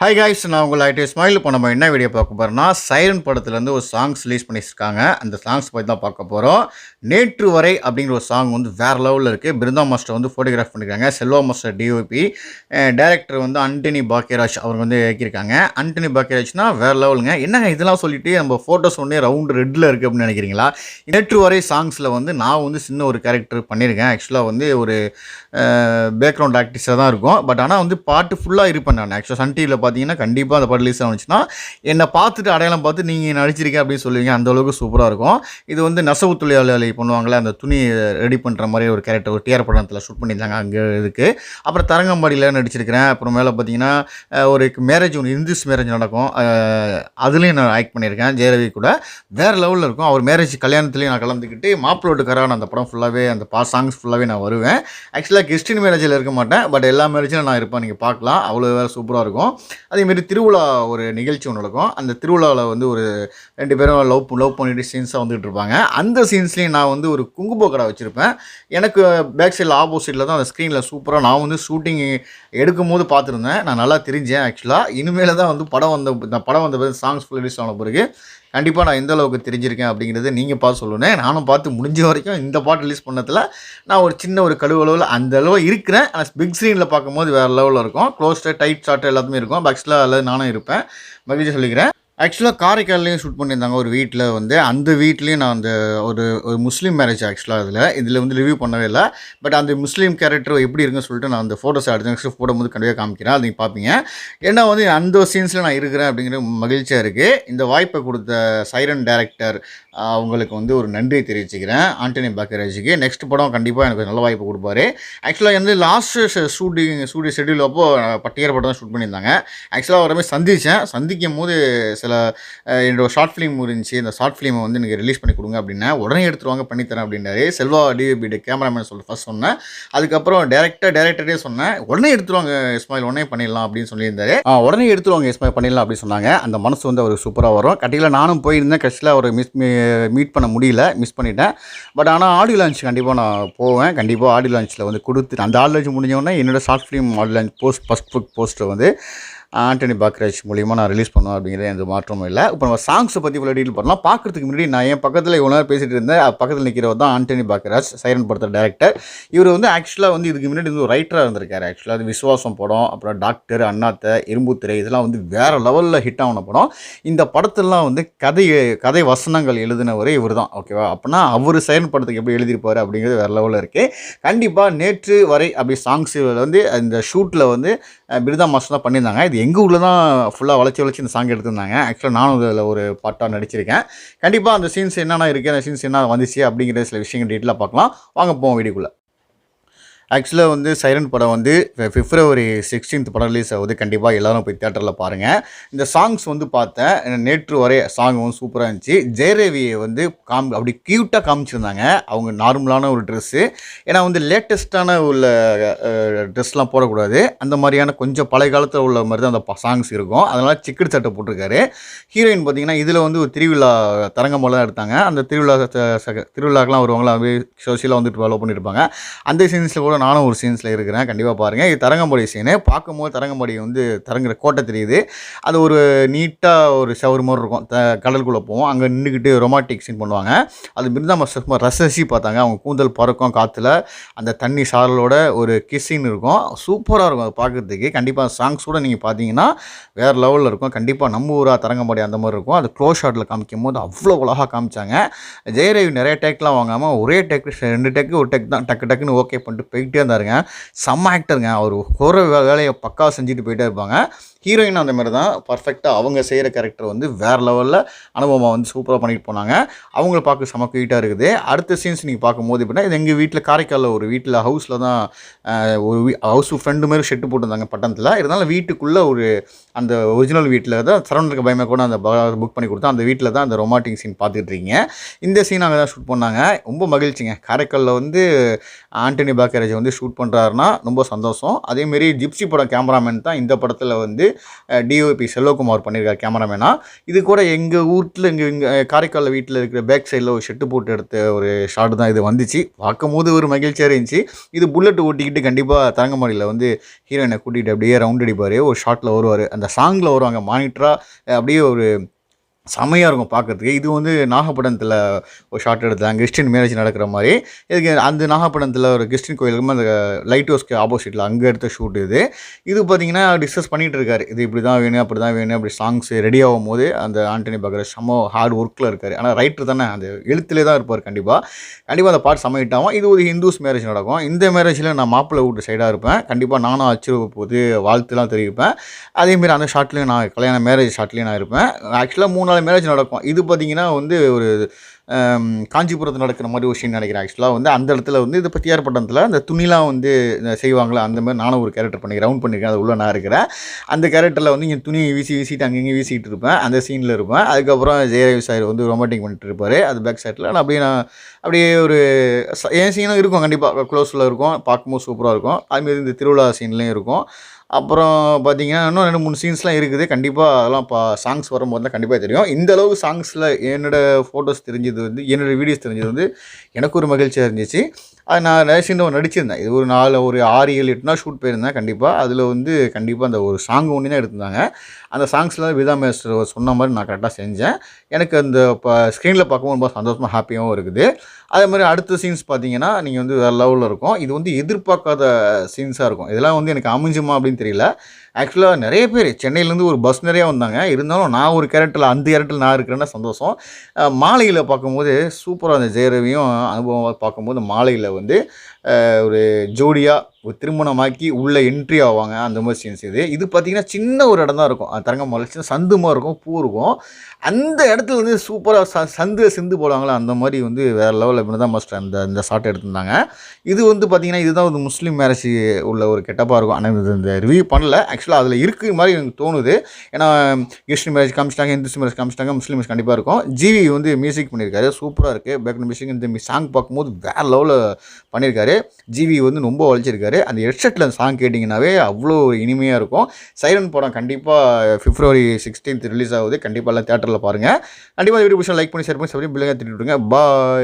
Hi guys, நான் உங்கள் ID smile. இப்போ நம்ம என்ன வீடியோ பார்க்க போகிறோம்னா, சைரன் படத்துலேருந்து ஒரு சாங்ஸ் ரிலீஸ் பண்ணியிருக்காங்க. அந்த சாங்ஸ் பற்றி தான் பார்க்க போகிறோம். நேற்று வரை அப்படிங்கிற ஒரு சாங் வந்து வேறு லெவலில் இருக்குது. பிருந்தா மாஸ்டர் வந்து ஃபோட்டோகிராஃப் பண்ணியிருக்காங்க. செல்வா மாஸ்டர் டிஓபி, டைரக்டர் வந்து ஆண்டனி பாக்கியராஜ் அவங்க வந்து இயக்கியிருக்காங்க. ஆண்டனி பாக்கியராஜ்னா வேறு லெவலுங்க. என்னங்க இதெல்லாம் சொல்லிட்டு நம்ம ஃபோட்டோஸ் ஒன்றே ரவுண்டு ரெட்டில் இருக்குது அப்படின்னு நினைக்கிறீங்களா? நேற்று வரை சாங்ஸில் வந்து நான் வந்து சின்ன ஒரு கேரக்டர் பண்ணியிருக்கேன். ஆக்சுவலாக வந்து ஒரு பேக்ரவுண்ட் ஆக்டிஸாக தான் இருக்கும். பட் ஆனால் வந்து பாட்டு ஃபுல்லாக இருப்பேன் நான். ஆக்சுவலாக சன் டிவியில் பார்த்தீங்கன்னா கண்டிப்பாக அந்த படம் ரிலீஸ் ஆனிச்சுன்னா என்னை பார்த்துட்டு அடையாளம் பார்த்து நீங்கள் நடிச்சிருக்கேன் அப்படின்னு சொல்லுவீங்க. அந்தளவுக்கு சூப்பராக இருக்கும். இது வந்து நெசவு தொழிலாளி பண்ணுவாங்களே, அந்த துணி ரெடி பண்ணுற மாதிரி ஒரு கேரக்டர் ஒரு டிஆர் படத்தில் ஷூட் பண்ணியிருந்தாங்க. அங்கே இருக்குது. அப்புறம் தரங்கம்பாடியில் நடிச்சிருக்கிறேன். அப்புறம் மேலே பார்த்தீங்கன்னா ஒரு மேரேஜ் ஒன்று இந்துஸ் மேரேஜ் நடக்கும், அதுலேயும் நான் ஆக்ட் பண்ணியிருக்கேன் ஜெயரவி கூட. வேறு லெவலில் இருக்கும். அவர் மேரேஜ் கல்யாணத்துலேயும் நான் கலந்துக்கிட்டு மாப்பிள்ளோட்டுக்காரான அந்த படம் ஃபுல்லாகவே அந்த சாங்ஸ் ஃபுல்லாகவே நான் வருவேன். ஆக்சுவலாக கிறிஸ்டின் மேரேஜில் இருக்க மாட்டேன், பட் எல்லா மேரேஜிலும் நான் இருப்பேன். நீங்கள் பார்க்கலாம், அவ்வளோ வேறு சூப்பராக இருக்கும். அதேமாரி திருவிழா ஒரு நிகழ்ச்சி ஒன்று நடக்கும். அந்த திருவிழாவில் வந்து ஒரு 2 பேரும் லவ் பண்ணிட்டு சீன்ஸாக வந்துகிட்டு இருப்பாங்க. அந்த சீன்ஸ்லேயும் நான் வந்து ஒரு குங்கும கடை வச்சுருப்பேன். எனக்கு பேக் சைடில் ஆப்போசிட்டில் தான் அந்த ஸ்க்ரீனில் சூப்பராக நான் வந்து ஷூட்டிங் எடுக்கும் போது பார்த்துருந்தேன். நான் நல்லா தெரிஞ்சேன். ஆக்சுவலாக இனிமேல் தான் வந்து படம் வந்த பிறகு சாங்ஸ் ஃபுல் ரிலீஸ் ஆன பிறகு கண்டிப்பாக நான் எந்த அளவுக்கு தெரிஞ்சிருக்கேன் அப்படிங்கிறது நீங்கள் பார்த்து சொல்லணும். நானும் பார்த்து முடிஞ்ச வரைக்கும் இந்த பாட்டு ரிலீஸ் பண்ணதில் நான் ஒரு சின்ன ஒரு கழுவளவில் அந்த அளவு இருக்கிறேன். ஆனால் பிக் ஸ்க்ரீனில் பார்க்கும்போது வேறு லெவலில் இருக்கும். க்ளோஸ்டு டைட் ஷார்ட் எல்லாத்துமே இருக்கும். பேக்ஸில் அல்லது நானும் இருப்பேன். மகிழ்ச்சி சொல்லிக்கிறேன். ஆக்சுவலாக காரைக்கால்லையும் ஷூட் பண்ணியிருந்தாங்க ஒரு வீட்டில் வந்து. அந்த வீட்லேயும் நான் அந்த ஒரு முஸ்லீம் மேரேஜ் ஆக்சுவலாக இதில் வந்து ரிவ்யூ பண்ணவே இல்லை. பட் அந்த முஸ்லீம் கேரக்டர் எப்படி இருக்குன்னு சொல்லிட்டு நான் அந்த ஃபோட்டோஸ் எடுத்து நெக்ஸ்ட் போடும்போது கண்டிப்பாக காமிக்கிறேன். அது நீங்கள் பார்ப்பீங்க. ஏன்னா வந்து அந்த சீன்ஸில் நான் இருக்கிறேன் அப்படிங்கிற மகிழ்ச்சியாக இருக்குது. இந்த வாய்ப்பை கொடுத்த சைரன் டைரக்டர் அவங்களுக்கு வந்து ஒரு நன்றி தெரிவிச்சுக்கிறேன், ஆண்டனி பாக்கியராஜுக்கு. நெக்ஸ்ட் படம் கண்டிப்பாக எனக்கு நல்ல வாய்ப்பு கொடுப்பாரு. ஆக்சுவலாக வந்து லாஸ்ட்டு ஷூட்டிங் ஷெட்யூல் அப்போது பட்டியர் படம் தான் ஷூட் பண்ணியிருந்தாங்க. ஆக்சுவலாக அவரை சந்திக்கும் போது சில என்னோட ஷார்ட் ஃபிலிம் இருந்துச்சு, இந்த ஷார்ட் ஃபிலிமை வந்து எனக்கு ரிலீஸ் பண்ணி கொடுங்க அப்படின்னா உடனே எடுத்துருவாங்க பண்ணித்தரேன் அப்படின்னாரு. செல்வா டிவிபிடி கேமராமேன் ஃபர்ஸ்ட் சொன்னேன். அதுக்கப்புறம் டேரக்டரே சொன்னேன், உடனே எடுத்துருவாங்க இஸ்மாயில், உடனே பண்ணிடலாம் அப்படின்னு சொல்லியிருந்தாரு. உடனே எடுத்துருவாங்க இஸ்மாயில், பண்ணிடலாம் அப்படின்னு சொன்னாங்க. அந்த மனசு வந்து அவருக்கு சூப்பராக வரும். கட்டியில் நானும் போயிருந்தேன். கடைசியில் அவர் மீட் பண்ண முடியல, மிஸ் பண்ணிட்டேன். பட் ஆனால் ஆடியோ லான்ச் கண்டிப்பாக நான் போவேன். கண்டிப்பாக ஆடியோ லான்ச்சில் வந்து கொடுத்து அந்த ஆடியோ லான்ச் முடிஞ்சோடனே என்னோடய short film audio launch first போஸ்ட்டை வந்து ஆண்டனி பாக்கியராஜ் மூலியமாக நான் ரிலீஸ் பண்ணுவேன் அப்படிங்கிறது எந்த மாற்றமும் இல்லை. இப்போ நம்ம சாங்ஸை பற்றி இவ்வளோ டீல் பண்ணலாம். பார்க்குறதுக்கு முன்னாடி நான் என் பக்கத்தில் இவ்வளோ நேரம் பேசிகிட்டு இருந்தேன். பக்கத்தில் நிற்கிறவர் தான் ஆண்டனி பாக்கியராஜ், சைரன் படத்தில் டேரக்டர். இவர் வந்து ஆக்சுவலாக வந்து இதுக்கு முன்னாடி வந்து ஒரு ரைட்டராக இருந்திருக்காரு. ஆக்சுவலாக அது விஸ்வாசம் படம், அப்புறம் டாக்டர், அண்ணாத்தை, இரும்புத்திரை, இதெல்லாம் வந்து வேறு லெவலில் ஹிட் ஆன படம். இந்த படத்திலலாம் வந்து கதை வசனங்கள் எழுதினவரே இவர் தான். ஓகேவா? அப்படின்னா அவர் சைரன் படத்துக்கு எப்படி எழுதியிருப்பார் அப்படிங்கிறது வேறு லெவலில் இருக்குது. கண்டிப்பாக நேற்று வரை அப்படி சாங்ஸ் வந்து இந்த ஷூட்டில் வந்து பிருந்தா மாஸ்டர் தான் பண்ணியிருந்தாங்க. இது எங்கள் ஊரில் தான் ஃபுல்லாக வளைச்சி இந்த சாங் எடுத்திருந்தாங்க. ஆக்சுவலாக நானும் இதில் ஒரு பாட்டாக நடிச்சிருக்கேன். கண்டிப்பாக அந்த சீன்ஸ் என்னென்ன இருக்குது, அந்த சீன்ஸ் என்ன வந்துச்சு அப்படிங்கிற சில விஷயங்கள் டீட்டெயிலாக பார்க்கலாம். வாங்க போவோம் வீடியோக்குள்ளே. ஆக்சுவலாக வந்து சைரன் படம் வந்து February 16 படம் ரிலீஸ் ஆகுது. கண்டிப்பாக எல்லோரும் போய் தியேட்டரில் பாருங்கள். இந்த சாங்ஸ் வந்து பார்த்தேன். நேற்று வரை சாங் வந்து சூப்பராக இருந்துச்சு. ஜெயரவியை வந்து அப்படி க்யூட்டாக காமிச்சிருந்தாங்க. அவங்க நார்மலான ஒரு ட்ரெஸ்ஸு, ஏன்னா வந்து லேட்டஸ்ட்டான உள்ள ட்ரெஸ்லாம் போடக்கூடாது. அந்த மாதிரியான கொஞ்சம் பழைய காலத்தில் உள்ள மாதிரி தான் அந்த சாங்ஸ் இருக்கும். அதனால் சிக்கடி சட்டை போட்டிருக்காரு. ஹீரோயின் பார்த்திங்கன்னா இதில் வந்து ஒரு திருவிழா தரங்கம்பால் தான் எடுத்தாங்க. அந்த திருவிழாக்கெலாம் வருவாங்களா, அப்படியே சோசியலாக வந்துட்டு ஃபாலோ பண்ணியிருப்பாங்க. அந்த சீன்ஸில் கூட நானும் ஒரு சீன்ஸில் இருக்கிறேன். கண்டிப்பாக பாருங்கள். இது தரங்கம்பாடி சீனு. பார்க்கும்போது தரங்கம்பாடி வந்து தரங்கிற கோட்டை தெரியுது. அது ஒரு நீட்டாக ஒரு ஷவர் மாதிரி இருக்கும். கடலுக்குள்ளே போவோம். அங்கே நின்றுக்கிட்டு ரொமான்டிக் சீன் பண்ணுவாங்க. அது பிருந்தா மாஸ்டர் ரசிச்சு பார்த்தாங்க. அவங்க கூந்தல் பறக்கும் காற்றுல, அந்த தண்ணி சாரலோட ஒரு கிஸ்ஸின்னு இருக்கும். சூப்பராக இருக்கும் அது பார்க்குறதுக்கு. கண்டிப்பாக சாங்ஸ் கூட நீங்கள் பார்த்தீங்கன்னா வேறு லெவலில் இருக்கும். கண்டிப்பாக நம்ம ஊராக தரங்கம்பாடி அந்த மாதிரி இருக்கும். அது க்ளோஸ் ஷாட்டில் காமிக்கும் போது அவ்வளோ அழகாக காமிச்சாங்க. ஜெயரவி நிறைய டேக்லாம் வாங்காமல் ஒரே டேக், 2 டேக்கு ஒரு டேக் தான் டக்குன்னு ஓகே பண்ணிட்டு போயிட்டே இருந்தாருங்க. செம்ம ஆக்டருங்க. அவர் போகிற வேலையை பக்காவாக செஞ்சுட்டு போயிட்டே இருப்பாங்க. ஹீரோயின் அந்த மாதிரி தான் பர்ஃபெக்டாக அவங்க செய்கிற கேரக்டர் வந்து வேறு லெவலில் அனுபவமாக வந்து சூப்பராக பண்ணிட்டு போனாங்க. அவங்கள பார்க்க செம குயிட்டாக இருக்குது. அடுத்த சீன்ஸ் நீங்கள் பார்க்கும்போது எப்படின்னா, இது எங்கள் வீட்டில் காரைக்காலில் ஒரு வீட்டில் ஹவுஸில் தான் ஒரு ஹவுஸ் ஃப்ரெண்டு மாதிரி ஷெட்டு போட்டிருந்தாங்க பட்டணத்தில். இருந்தாலும் வீட்டுக்குள்ளே ஒரு அந்த ஒரிஜினல் வீட்டில் தான் சரௌண்டருக்கு பயமாக கூட அந்த புக் பண்ணி கொடுத்தோம். அந்த வீட்டில் தான் அந்த ரொமான்டிக் சீன் பார்த்துட்ருக்கீங்க. இந்த சீன் அங்கே தான் ஷூட் பண்ணாங்க. ரொம்ப மகிழ்ச்சிங்க. காரைக்காலில் வந்து ஆண்டனி பாக்கியராஜ் மேரேஜை வந்து ஷூட் பண்ணுறாருன்னா ரொம்ப சந்தோஷம். அதேமாரி ஜிப்சி படம் கேமராமேன் தான் இந்த படத்தில் வந்து டிஓபி செல்வகுமார் பண்ணியிருக்கார் கேமராமேனா. இது கூட எங்கள் வீட்டில் இங்கே காரைக்காலில் வீட்டில் இருக்கிற பேக் சைடில் ஒரு ஷெட்டு போட்டு எடுத்த ஒரு ஷாட் தான் இது வந்துச்சு. பார்க்கும்போது ஒரு மகிழ்ச்சியாக இருந்துச்சு. இது புல்லட் ஓட்டிக்கிட்டு கண்டிப்பாக தரங்கம்பாடியில் வந்து ஹீரோயினை கூட்டிகிட்டு அப்படியே ரவுண்ட் அடிப்பார். ஒரு ஷாட்டில் வருவார். அந்த சாங்கில் வருவாங்க மானிட்டராக. அப்படியே ஒரு செமையாக இருக்கும் பார்க்குறதுக்கு. இது வந்து நாகப்பட்டினத்தில் ஒரு ஷாட் எடுத்தாங்க கிறிஸ்டின் மேரேஜ் நடக்கிற மாதிரி. இதுக்கு அந்த நாகப்பட்டினத்தில் ஒரு கிறிஸ்டின் கோயிலுக்கு அந்த லைட் ஹவுஸ்க்கு ஆப்போசிட்டில் அங்கே எடுத்த ஷூட் இது. இது பார்த்திங்கன்னா டிஸ்கஸ் பண்ணிகிட்டு இருக்காரு. இது இப்படி தான் வேணும், அப்படி தான் வேணும், அப்படி சாங்ஸ் ரெடி ஆகும் போது அந்த ஆண்டனி பக்கர் செம்ம ஹார்ட் ஒர்க்கில் இருக்கார். ஆனால் ரைட்டர் தானே, அந்த எழுத்துலேயே தான் இருப்பார். கண்டிப்பாக அந்த பாட்டு சமையிட்டாமல். இது ஒரு ஹிந்துஸ் மேரேஜ் நடக்கும். இந்த மேரேஜில் நான் மாப்பிள்ளை வீட்டு சைடாக இருப்பேன். கண்டிப்பாக நானும் போது வாழ்த்துலாம் தெரிவிப்பேன். அதேமாரி அந்த ஷாட்லேயும் நான் கல்யாண மேரேஜ் ஷாட்லேயும் நான் இருப்பேன். ஆக்சுவலாக 3 நாள் மேரேஜ் நடக்கும். இது பார்த்திங்கன்னா வந்து ஒரு காஞ்சிபுரத்தில் நடக்கிற மாதிரி ஒரு சீன் நினைக்கிறேன். ஆக்சுவலாக வந்து அந்த இடத்துல வந்து இது பற்றியார் பட்டணத்தில் அந்த துணிலாம் வந்து செய்வாங்களே அந்த மாதிரி நானும் ஒரு கேரக்டர் பண்ணிக்கிறேன், ரவுண்ட் பண்ணியிருக்கேன். அது உள்ளே நான் இருக்கிறேன். அந்த கேரக்டரில் வந்து இங்கே துணியை வீசிட்டு அங்கங்கே வீசிட்டு இருப்பேன். அந்த சீனில் இருப்பேன். அதுக்கப்புறம் ஜெயரவி சார் வந்து ரொமான்டிக் பண்ணிட்டு இருப்பார். அது பேக் சைடில் நான் அப்படியே ஒரு என் சீனும் இருக்கும். கண்டிப்பாக க்ளோஸில் இருக்கும். பார்க்கும்போது சூப்பராக இருக்கும். அதுமாரி இந்த திருவிழா சீன்லேயும் இருக்கும். அப்புறம் பார்த்தீங்கன்னா இன்னும் 2-3 சீன்ஸ்லாம் இருக்குது. கண்டிப்பாக அதெல்லாம் சாங்ஸ் வரும்போது தான் கண்டிப்பாக தெரியும். இந்த அளவுக்கு சாங்ஸில் என்னோடய ஃபோட்டோஸ் தெரிஞ்சது வந்து, என்னோடய வீடியோஸ் தெரிஞ்சது வந்து எனக்கு ஒரு மகிழ்ச்சியாக இருந்துச்சு. அது நான் நிறைய சீன் நடிச்சிருந்தேன். இது ஒரு 6, 7, 8 நாள் ஷூட் போயிருந்தேன். கண்டிப்பாக அதில் வந்து கண்டிப்பாக அந்த ஒரு சாங் ஒன்று தான் எடுத்திருந்தாங்க. அந்த சாங்ஸில் விதா மேஸ்டர் சொன்ன மாதிரி நான் கரெக்டாக செஞ்சேன். எனக்கு அந்த ஸ்க்ரீனில் பார்க்கும்போது ரொம்ப சந்தோஷமாக ஹாப்பியாகவும் இருக்குது. அதே மாதிரி அடுத்த சீன்ஸ் பார்த்தீங்கன்னா நீங்கள் வந்து வேறு லெவலில் இருக்கும். இது வந்து எதிர்பார்க்காத சீன்ஸாக இருக்கும். இதெல்லாம் வந்து எனக்கு அமைஞ்சுமா அப்படின்னு தெரியல. ஆக்சுவலாக நிறைய பேர் சென்னையிலேருந்து ஒரு பஸ் நிறையா வந்தாங்க. இருந்தாலும் நான் ஒரு கேரக்டரில் அந்த கேரக்டரில் நான் இருக்கிறேன்னா சந்தோஷம். மாலையில் பார்க்கும்போது சூப்பராக அந்த ஜெயரவியும் அனுபவம் பார்க்கும்போது மாலையில் வந்து ஒரு ஜோடியாக ஒரு திருமணமாக்கி உள்ளே என்ட்ரி ஆவாங்க. அந்த மாதிரி சீன்ஸ் இது பார்த்திங்கன்னா சின்ன ஒரு இடம் தான் இருக்கும். தரங்கம்பாடி சின்ன சந்துமாக இருக்கும், பூ இருக்கும். அந்த இடத்துல வந்து சூப்பராக சிந்து போடுவாங்களே அந்த மாதிரி வந்து வேறு லெவலில் இப்படி தான் மஸ்ட் அந்த ஷாட் எடுத்திருந்தாங்க. இது வந்து பார்த்திங்கன்னா இதுதான் ஒரு முஸ்லீம் மேரேஜ் உள்ள ஒரு கெட்டப்பாக இருக்கும். ஆனால் இது இந்த ரிவ்யூ பண்ணல. ஆக்சுவலாக அதில் இருக்கிற மாதிரி எனக்கு தோணுது. ஏன்னா கிறிஸ்டின் மேரேஜ் காமிச்சிட்டாங்க, ஹிந்துஸ் மேரேஜ் காமிச்சிட்டாங்க, முஸ்லீம் மேரேஜ் கண்டிப்பாக இருக்கும். ஜிவி வந்து மியூசிக் பண்ணியிருக்காரு, சூப்பராக இருக்குது. பேக்ரவுண்ட் மியூசிக் இந்த சாங் பார்க்கும்போது வேறு லெவலில் பண்ணியிருக்காரு. ஜிவி வந்து ரொம்ப வளைச்சிருக்காரு. அந்த ஹெட்செட்டில் அந்த சாங் கேட்டிங்கன்னாவே அவ்வளோ இனிமையாக இருக்கும். சைரன் படம் கண்டிப்பாக February 16 ரிலீஸ் ஆகுது. கண்டிப்பாக எல்லாம் தியேட்டரில் பாருங்கள். கண்டிப்பாக வீடியோ பிடிச்சா லைக் பண்ணி ஷேர் பண்ணி சப்ஸ்கிரைப் பில்லுங்க திட்டு விட்டுருங்க. பாய்.